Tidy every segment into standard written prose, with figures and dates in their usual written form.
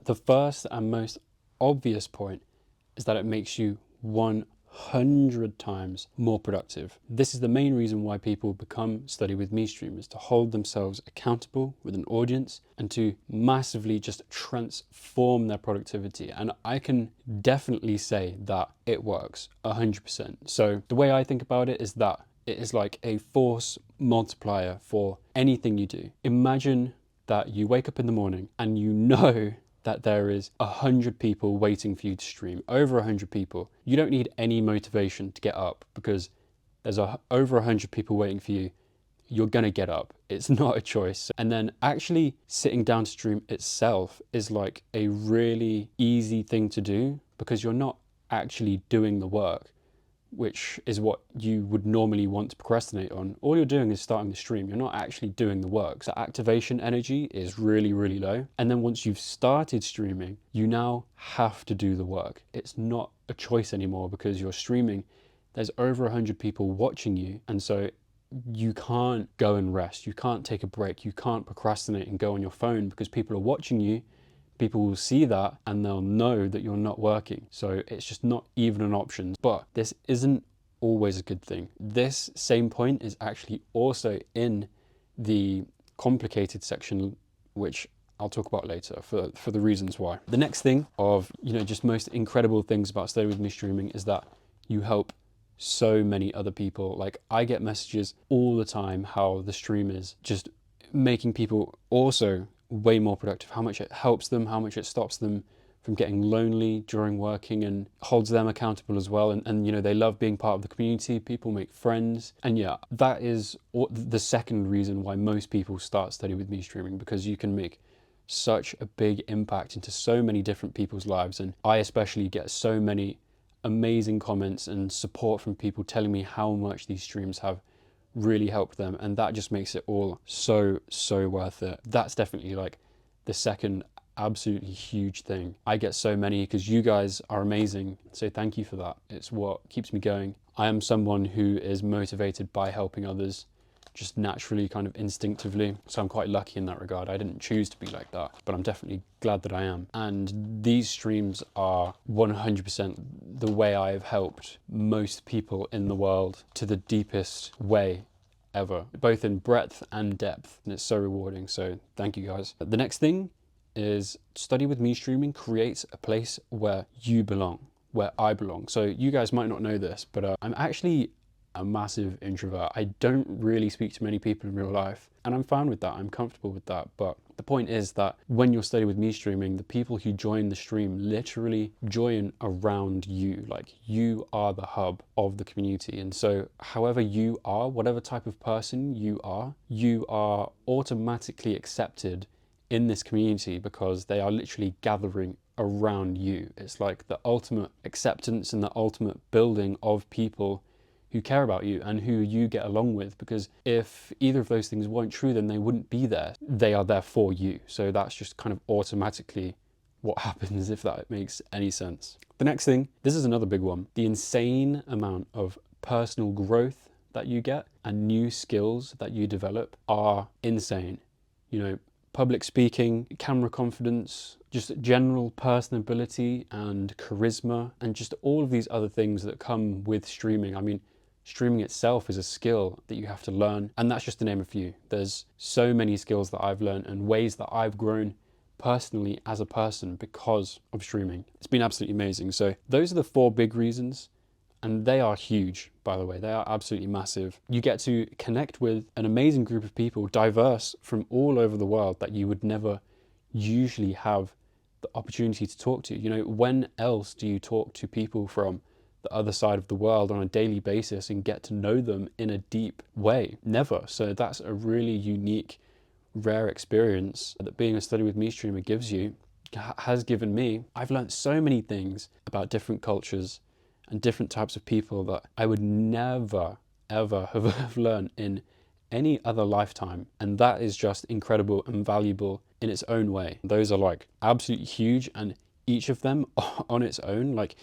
The first and most obvious point is that it makes you 100 times more productive. This is the main reason why people become Study With Me streamers, to hold themselves accountable with an audience and to massively just transform their productivity. And I can definitely say that it works 100%. So the way I think about it is that it is like a force multiplier for anything you do. Imagine that you wake up in the morning and you know that there is 100 people waiting for you to stream, over 100 people. You don't need any motivation to get up because there's over 100 people waiting for you. You're gonna get up. It's not a choice. And then actually sitting down to stream itself is like a really easy thing to do because you're not actually doing the work, which is what you would normally want to procrastinate on. All you're doing is starting the stream. You're not actually doing the work. So activation energy is really, really low. And then once you've started streaming, you now have to do the work. It's not a choice anymore because you're streaming. There's over 100 people watching you. And so you can't go and rest. You can't take a break. You can't procrastinate and go on your phone because people are watching you. People will see that and they'll know that you're not working. So it's just not even an option. But this isn't always a good thing. This same point is actually also in the complicated section, which I'll talk about later for the reasons why. The next thing of, just most incredible things about Study With Me streaming is that you help so many other people. Like I get messages all the time how the stream is just making people also way more productive, how much it helps them, how much it stops them from getting lonely during working and holds them accountable as well. And they love being part of the community. People make friends. And yeah, that is the second reason why most people start Study With Me streaming, because you can make such a big impact into so many different people's lives. And I especially get so many amazing comments and support from people telling me how much these streams have really helped them, and that just makes it all so worth it. That's definitely like the second absolutely huge thing. I get so many because you guys are amazing, so thank you for that. It's what keeps me going. I am someone who is motivated by helping others just naturally, kind of instinctively, so I'm quite lucky in that regard. I didn't choose to be like that, but I'm definitely glad that I am. And these streams are 100% the way I have helped most people in the world to the deepest way ever, both in breadth and depth, and it's so rewarding. So thank you guys. The next thing is Study With Me streaming creates a place where you belong, where I belong. So you guys might not know this, but I'm actually a massive introvert. I don't really speak to many people in real life, and I'm fine with that. I'm comfortable with that. But the point is that when you're Study With Me streaming, the people who join the stream literally join around you. Like you are the hub of the community. And so however you are, whatever type of person you are automatically accepted in this community because they are literally gathering around you. It's like the ultimate acceptance and the ultimate building of people who care about you and who you get along with, because if either of those things weren't true, then they wouldn't be there. They are there for you. So that's just kind of automatically what happens, if that makes any sense. The next thing, this is another big one, the insane amount of personal growth that you get and new skills that you develop are insane. Public speaking, camera confidence, just general personability and charisma, and just all of these other things that come with streaming. I mean, streaming itself is a skill that you have to learn, and that's just to name a few. There's so many skills that I've learned and ways that I've grown personally as a person because of streaming. It's been absolutely amazing. So those are the 4 big reasons, and they are huge, by the way. They are absolutely massive. You get to connect with an amazing group of people, diverse from all over the world, that you would never usually have the opportunity to talk to. When else do you talk to people from the other side of the world on a daily basis and get to know them in a deep way? Never. So that's a really unique, rare experience that being a Study With Me streamer gives you, has given me. I've learned so many things about different cultures and different types of people that I would never, ever have learned in any other lifetime. And that is just incredible and valuable in its own way. Those are like absolutely huge, and each of them on its own, like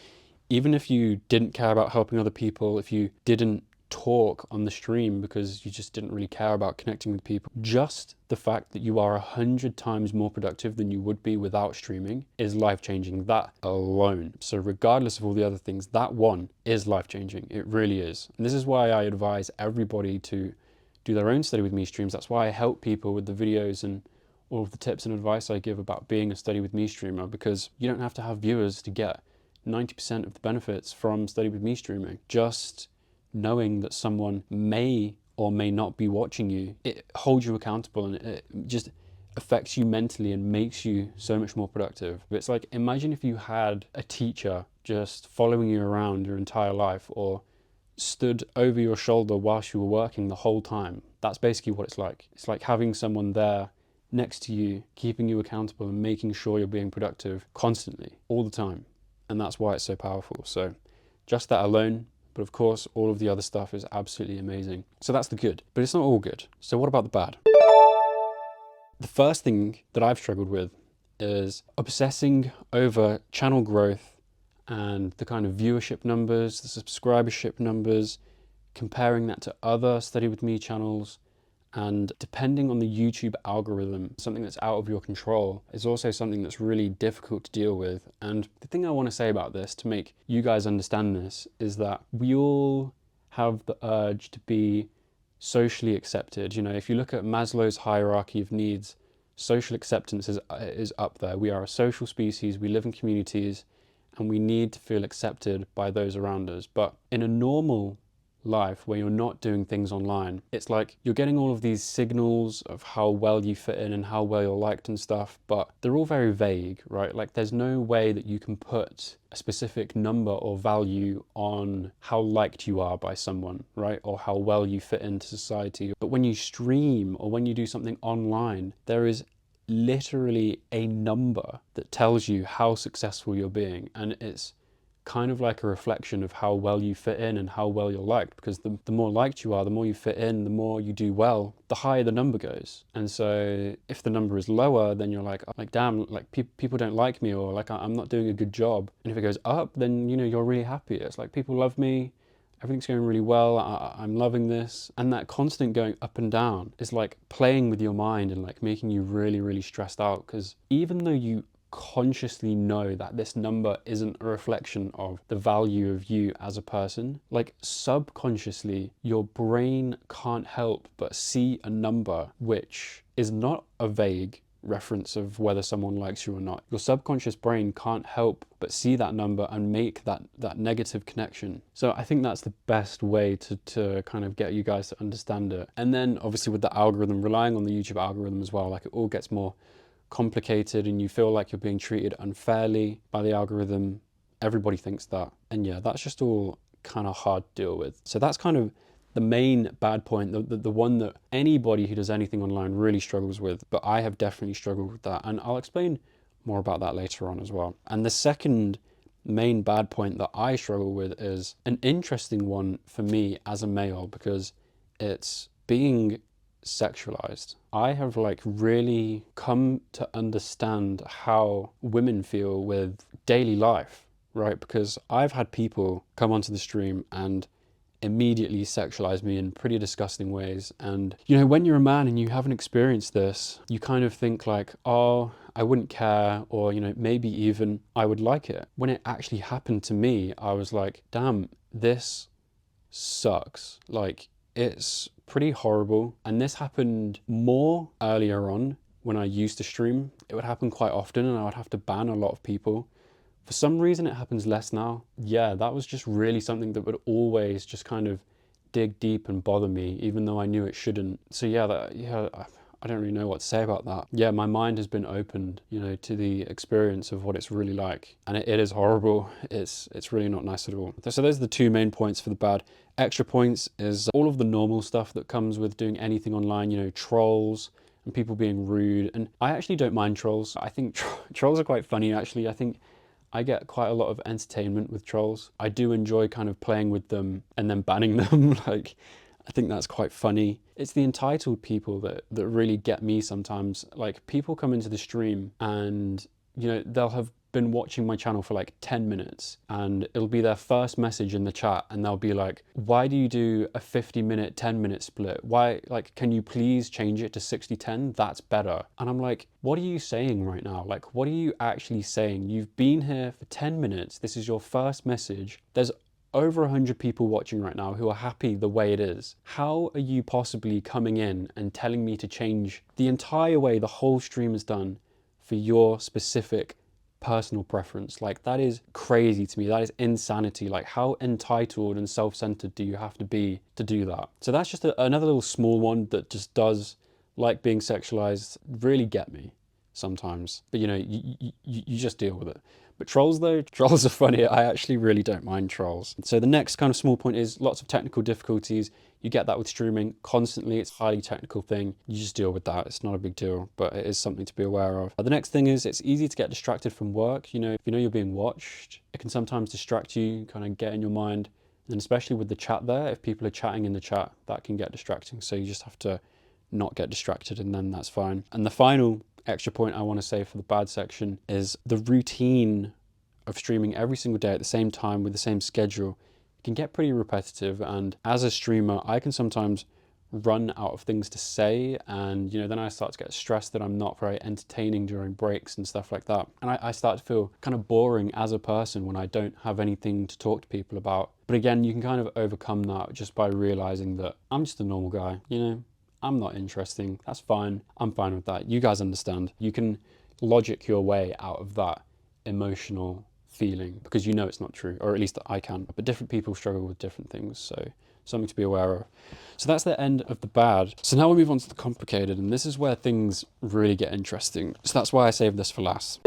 even if you didn't care about helping other people, if you didn't talk on the stream because you just didn't really care about connecting with people, just the fact that you are 100 times more productive than you would be without streaming is life-changing, that alone. So regardless of all the other things, that one is life-changing. It really is. And this is why I advise everybody to do their own Study With Me streams. That's why I help people with the videos and all of the tips and advice I give about being a Study With Me streamer, because you don't have to have viewers to get 90% of the benefits from Study With Me streaming. Just knowing that someone may or may not be watching you, it holds you accountable, and it just affects you mentally and makes you so much more productive. It's like, imagine if you had a teacher just following you around your entire life, or stood over your shoulder whilst you were working the whole time. That's basically what it's like. It's like having someone there next to you, keeping you accountable and making sure you're being productive constantly, all the time. And that's why it's so powerful. So just that alone, but of course, all of the other stuff is absolutely amazing. So that's the good, but it's not all good. So what about the bad? The first thing that I've struggled with is obsessing over channel growth and the kind of viewership numbers, the subscribership numbers, comparing that to other Study With Me channels. And depending on the YouTube algorithm, something that's out of your control is also something that's really difficult to deal with. And the thing I want to say about this, to make you guys understand this, is that we all have the urge to be socially accepted. You know, if you look at Maslow's hierarchy of needs, social acceptance is up there. We are a social species, we live in communities, and we need to feel accepted by those around us. But in a normal life where you're not doing things online, it's like you're getting all of these signals of how well you fit in and how well you're liked and stuff, but they're all very vague, right? Like there's no way that you can put a specific number or value on how liked you are by someone, right? Or how well you fit into society. But when you stream or when you do something online, there is literally a number that tells you how successful you're being, and it's kind of like a reflection of how well you fit in and how well you're liked, because the more liked you are, the more you fit in, the more you do well, the higher the number goes. And so if the number is lower, then you're like damn, like people don't like me, or like I'm not doing a good job. And if it goes up, then you know you're really happy. It's like people love me, everything's going really well, I'm loving this. And that constant going up and down is like playing with your mind and like making you really, really stressed out, because even though you consciously know that this number isn't a reflection of the value of you as a person, like subconsciously your brain can't help but see a number which is not a vague reference of whether someone likes you or not. Your subconscious brain can't help but see that number and make that negative connection. So I think that's the best way to kind of get you guys to understand it. And then obviously with the algorithm, relying on the YouTube algorithm as well, like it all gets more complicated and you feel like you're being treated unfairly by the algorithm. Everybody thinks that. And yeah, that's just all kind of hard to deal with. So that's kind of the main bad point, the one that anybody who does anything online really struggles with, but I have definitely struggled with that. And I'll explain more about that later on as well. And the second main bad point that I struggle with is an interesting one for me as a male, because it's being sexualized. I have like really come to understand how women feel with daily life, right? Because I've had people come onto the stream and immediately sexualize me in pretty disgusting ways. And you know, when you're a man and you haven't experienced this, you kind of think like, oh, I wouldn't care, or you know, maybe even I would like it. When it actually happened to me, I was like, damn, this sucks. Like, it's pretty horrible. And this happened more earlier on when I used to stream. It would happen quite often and I would have to ban a lot of people. For some reason it happens less now. Yeah, that was just really something that would always just kind of dig deep and bother me, even though I knew it shouldn't. So yeah, I don't really know what to say about that. Yeah, my mind has been opened, you know, to the experience of what it's really like. And it is horrible. It's really not nice at all. So those are the two main points for the bad. Extra points is all of the normal stuff that comes with doing anything online, you know, trolls and people being rude. And I actually don't mind trolls. I think trolls are quite funny, actually. I think I get quite a lot of entertainment with trolls. I do enjoy kind of playing with them and then banning them. Like, I think that's quite funny. It's the entitled people that really get me sometimes. Like, people come into the stream and you know, they'll have been watching my channel for like 10 minutes and it'll be their first message in the chat and they'll be like, why do you do a 50-minute, 10-minute split? Why, like, can you please change it to 60-10? That's better. And I'm like, what are you saying right now? Like, what are you actually saying? You've been here for 10 minutes. This is your first message. There's over 100 people watching right now who are happy the way it is. How are you possibly coming in and telling me to change the entire way the whole stream is done for your specific personal preference? Like, that is crazy to me. That is insanity. Like, how entitled and self-centered do you have to be to do that? So that's just another little small one that just does, like being sexualized, really get me sometimes. But you know, you just deal with it. But trolls though, trolls are funny. I actually really don't mind trolls. So the next kind of small point is lots of technical difficulties. You get that with streaming constantly. It's a highly technical thing. You just deal with that. It's not a big deal, but it is something to be aware of. The next thing is it's easy to get distracted from work. You know, if you know you're being watched, it can sometimes distract you, kind of get in your mind. And especially with the chat there, if people are chatting in the chat, that can get distracting. So you just have to not get distracted and then that's fine. And the final extra point I want to say for the bad section is the routine of streaming every single day at the same time with the same schedule can get pretty repetitive. And as a streamer, I can sometimes run out of things to say, and you know, then I start to get stressed that I'm not very entertaining during breaks and stuff like that, and I start to feel kind of boring as a person when I don't have anything to talk to people about. But again, you can kind of overcome that just by realizing that I'm just a normal guy, you know, I'm not interesting. That's fine. I'm fine with that. You guys understand. You can logic your way out of that emotional feeling because you know it's not true, or at least I can. But different people struggle with different things, so something to be aware of. So that's the end of the bad. So now we move on to the complicated, and this is where things really get interesting. So that's why I saved this for last.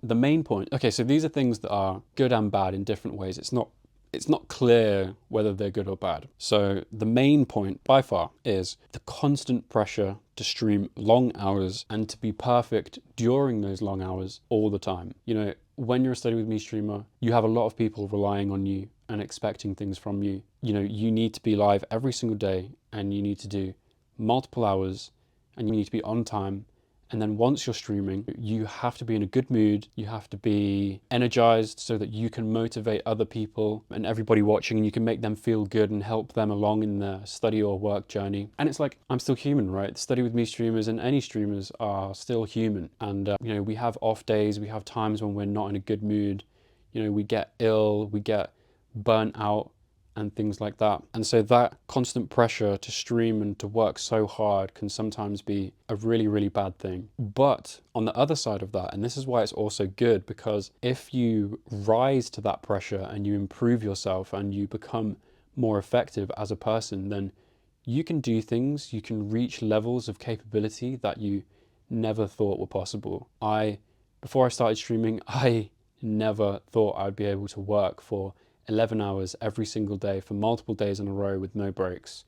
The main point, okay, so these are things that are good and bad in different ways. It's not clear whether they're good or bad. So the main point by far is the constant pressure to stream long hours and to be perfect during those long hours all the time. You know, when you're a Study With Me streamer, you have a lot of people relying on you and expecting things from you. You know, you need to be live every single day and you need to do multiple hours and you need to be on time. And then once you're streaming, you have to be in a good mood. You have to be energized so that you can motivate other people and everybody watching, and you can make them feel good and help them along in their study or work journey. And it's like, I'm still human, right? Study With Me streamers and any streamers are still human. And, you know, we have off days, we have times when we're not in a good mood. You know, we get ill, we get burnt out, and things like that. And so that constant pressure to stream and to work so hard can sometimes be a really, really bad thing. But on the other side of that, and this is why it's also good, because if you rise to that pressure and you improve yourself and you become more effective as a person, then you can do things, you can reach levels of capability that you never thought were possible. Before I started streaming, I never thought I'd be able to work for 11 hours every single day for multiple days in a row with no breaks.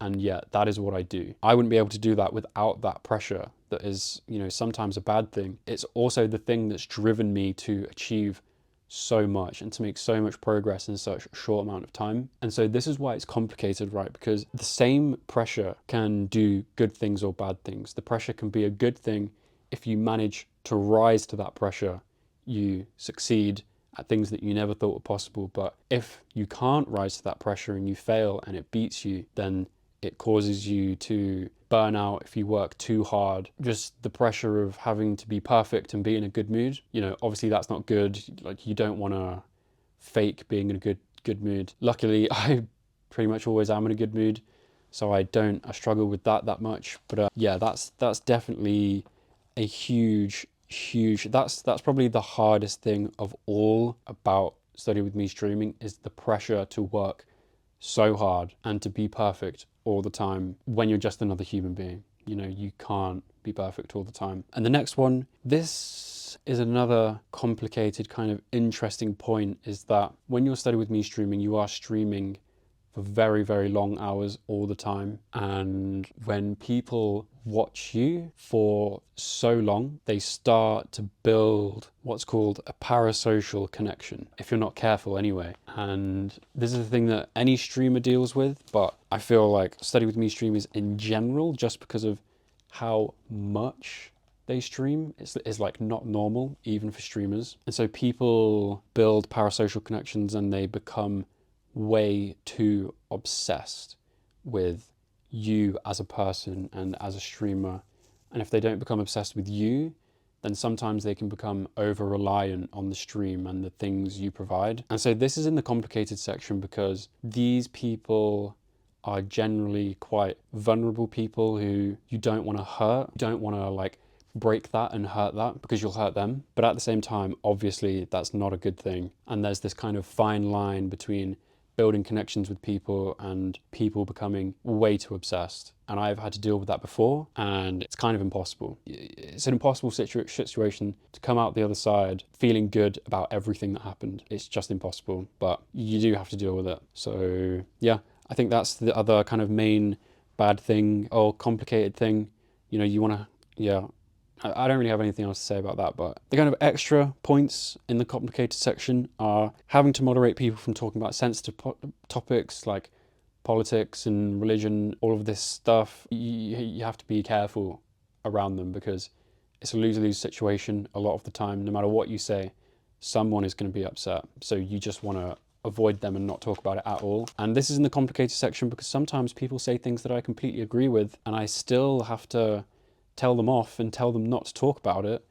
And yet that is what I do. I wouldn't be able to do that without that pressure that is, you know, sometimes a bad thing. It's also the thing that's driven me to achieve so much and to make so much progress in such a short amount of time. And so this is why it's complicated, right? Because the same pressure can do good things or bad things. The pressure can be a good thing if you manage to rise to that pressure, you succeed at things that you never thought were possible. But if you can't rise to that pressure and you fail and it beats you, then it causes you to burn out if you work too hard. Just the pressure of having to be perfect and be in a good mood. You know, obviously that's not good. Like, you don't want to fake being in a good mood. Luckily, I pretty much always am in a good mood, so I struggle with that much. But yeah, that's definitely a huge, that's probably the hardest thing of all about Study With Me streaming, is the pressure to work so hard and to be perfect all the time when you're just another human being. You know, you can't be perfect all the time. And the next one, this is another complicated kind of interesting point, is that when you're Study With Me streaming, you are streaming for very, very long hours all the time. And when people watch you for so long, they start to build what's called a parasocial connection, if you're not careful anyway. And this is the thing that any streamer deals with, but I feel like Study With Me streamers in general, just because of how much they stream is like not normal, even for streamers. And so people build parasocial connections and they become way too obsessed with you as a person and as a streamer. And if they don't become obsessed with you, then sometimes they can become over reliant on the stream and the things you provide. And so this is in the complicated section because these people are generally quite vulnerable people who you don't want to hurt, you don't want to like break that and hurt that because you'll hurt them. But at the same time, obviously that's not a good thing. And there's this kind of fine line between building connections with people and people becoming way too obsessed. And I've had to deal with that before, and it's kind of impossible. It's an impossible situation to come out the other side feeling good about everything that happened. It's just impossible, but you do have to deal with it. So yeah, I think that's the other kind of main bad thing or complicated thing. You know, you want to, yeah, I don't really have anything else to say about that, but the kind of extra points in the complicated section are having to moderate people from talking about sensitive topics like politics and religion, all of this stuff. You have to be careful around them because it's a lose-lose situation a lot of the time. No matter what you say, someone is going to be upset. So you just want to avoid them and not talk about it at all. And this is in the complicated section because sometimes people say things that I completely agree with and I still have to tell them off and tell them not to talk about it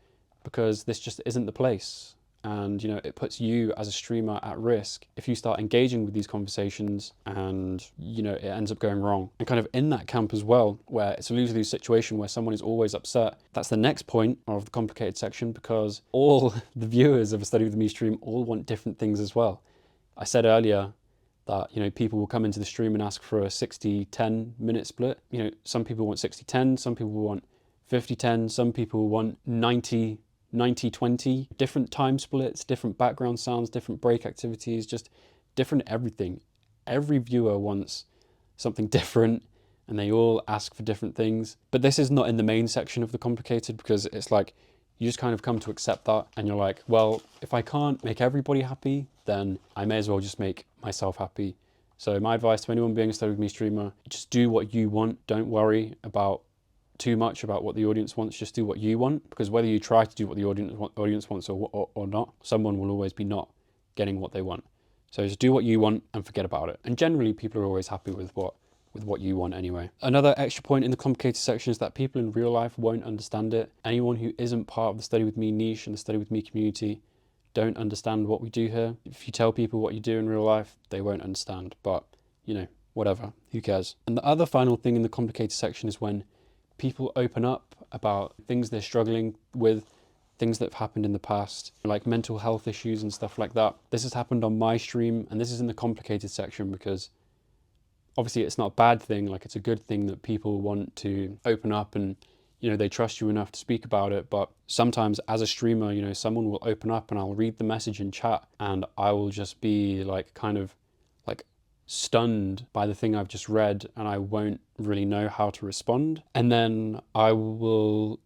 because this just isn't the place. And, you know, it puts you as a streamer at risk if you start engaging with these conversations and, you know, it ends up going wrong. And kind of in that camp as well, where it's a lose-lose situation where someone is always upset. That's the next point of the complicated section because all the viewers of a Study With Me stream all want different things as well. I said earlier that, you know, people will come into the stream and ask for a 60-10 minute split. You know, some people want 60-10, some people want 50-10, some people want 90-20, different time splits, different background sounds, different break activities, just different everything. Every viewer wants something different and they all ask for different things. But this is not in the main section of the complicated because it's like, you just kind of come to accept that and you're like, well, if I can't make everybody happy, then I may as well just make myself happy. So my advice to anyone being a Study With Me streamer, just do what you want. Don't worry about too much about what the audience wants. Just do what you want, because whether you try to do what the audience wants or not, someone will always be not getting what they want. So just do what you want and forget about it. And generally people are always happy with what you want anyway. Another extra point in the complicated section is that people in real life won't understand it. Anyone who isn't part of the Study With Me niche and the Study With Me community don't understand what we do here. If you tell people what you do in real life, they won't understand, but you know, whatever, who cares? And the other final thing in the complicated section is when people open up about things they're struggling with, things that have happened in the past, like mental health issues and stuff like that. This has happened on my stream, and this is in the complicated section because obviously it's not a bad thing, like it's a good thing that people want to open up and, you know, they trust you enough to speak about it. But sometimes as a streamer, you know, someone will open up and I'll read the message in chat and I will just be like kind of like stunned by the thing I've just read and I won't really know how to respond. And then I will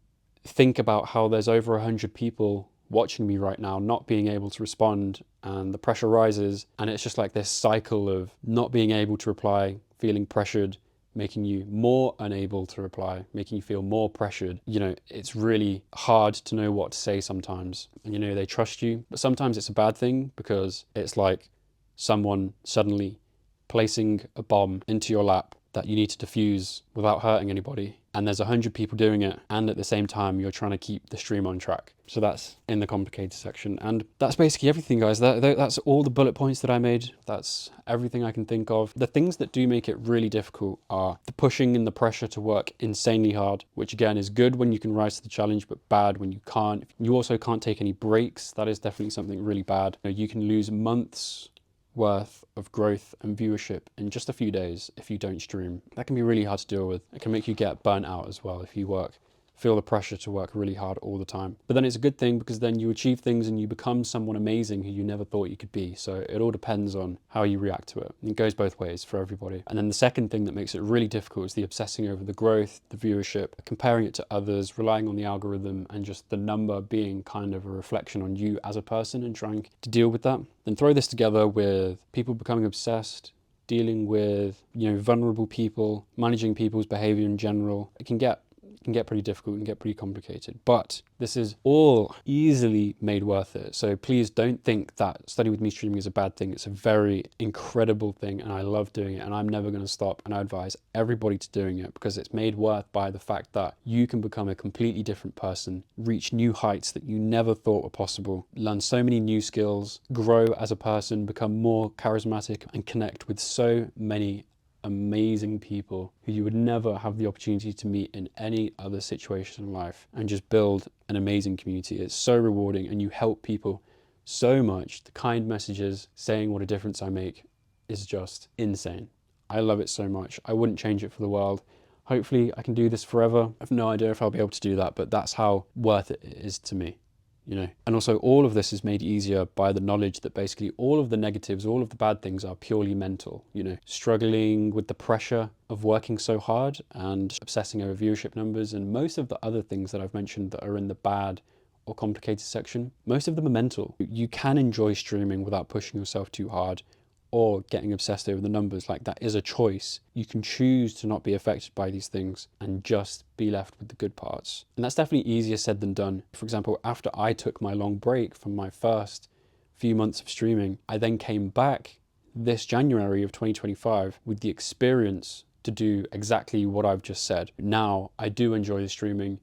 think about how there's over 100 people watching me right now not being able to respond, and the pressure rises, and it's just like this cycle of not being able to reply, feeling pressured, making you more unable to reply, making you feel more pressured. You know, it's really hard to know what to say sometimes. And you know, they trust you, but sometimes it's a bad thing because it's like someone suddenly placing a bomb into your lap that you need to defuse without hurting anybody. And there's 100 people doing it. And at the same time, you're trying to keep the stream on track. So that's in the complicated section. And that's basically everything, guys. That's all the bullet points that I made. That's everything I can think of. The things that do make it really difficult are the pushing and the pressure to work insanely hard, which again is good when you can rise to the challenge, but bad when you can't. You also can't take any breaks. That is definitely something really bad. You can lose months worth of growth and viewership in just a few days if you don't stream. That can be really hard to deal with. It can make you get burnt out as well if you feel the pressure to work really hard all the time. But then it's a good thing because then you achieve things and you become someone amazing who you never thought you could be. So it all depends on how you react to it. It goes both ways for everybody. And then the second thing that makes it really difficult is the obsessing over the growth, the viewership, comparing it to others, relying on the algorithm, and just the number being kind of a reflection on you as a person and trying to deal with that. Then throw this together with people becoming obsessed, dealing with, you know, vulnerable people, managing people's behavior in general. It can get it can get pretty difficult and get pretty complicated, but this is all easily made worth it. So please don't think that Study With Me streaming is a bad thing. It's a very incredible thing, and I love doing it, and I'm never going to stop, and I advise everybody to doing it because it's made worth by the fact that you can become a completely different person, reach new heights that you never thought were possible, learn so many new skills, grow as a person, become more charismatic, and connect with so many amazing people who you would never have the opportunity to meet in any other situation in life, and just build an amazing community. It's so rewarding, and you help people so much. The kind messages saying what a difference I make is just insane. I love it so much. I wouldn't change it for the world. Hopefully I can do this forever. I have no idea if I'll be able to do that, but that's how worth it is to me. You know, and also all of this is made easier by the knowledge that basically all of the negatives, all of the bad things are purely mental. You know, struggling with the pressure of working so hard and obsessing over viewership numbers, and most of the other things that I've mentioned that are in the bad or complicated section, most of them are mental. You can enjoy streaming without pushing yourself too hard or getting obsessed over the numbers. Like, that is a choice. You can choose to not be affected by these things and just be left with the good parts. And that's definitely easier said than done. For example, after I took my long break from my first few months of streaming, I then came back this January of 2025 with the experience to do exactly what I've just said. Now I do enjoy the streaming,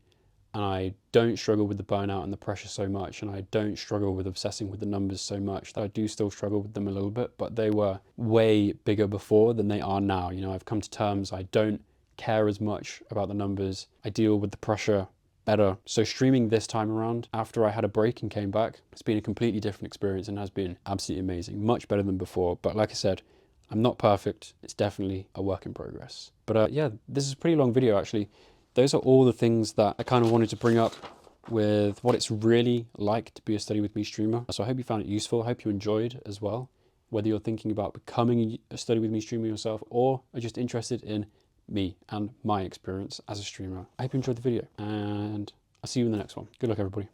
and I don't struggle with the burnout and the pressure so much, and I don't struggle with obsessing with the numbers so much. I do still struggle with them a little bit, but they were way bigger before than they are now. You know, I've come to terms, I don't care as much about the numbers. I deal with the pressure better. So streaming this time around, after I had a break and came back, it's been a completely different experience and has been absolutely amazing. Much better than before. But like I said, I'm not perfect. It's definitely a work in progress. But yeah, this is a pretty long video actually. Those are all the things that I kind of wanted to bring up with what it's really like to be a Study With Me streamer. So I hope you found it useful. I hope you enjoyed as well, whether you're thinking about becoming a Study With Me streamer yourself or are just interested in me and my experience as a streamer. I hope you enjoyed the video, and I'll see you in the next one. Good luck, everybody.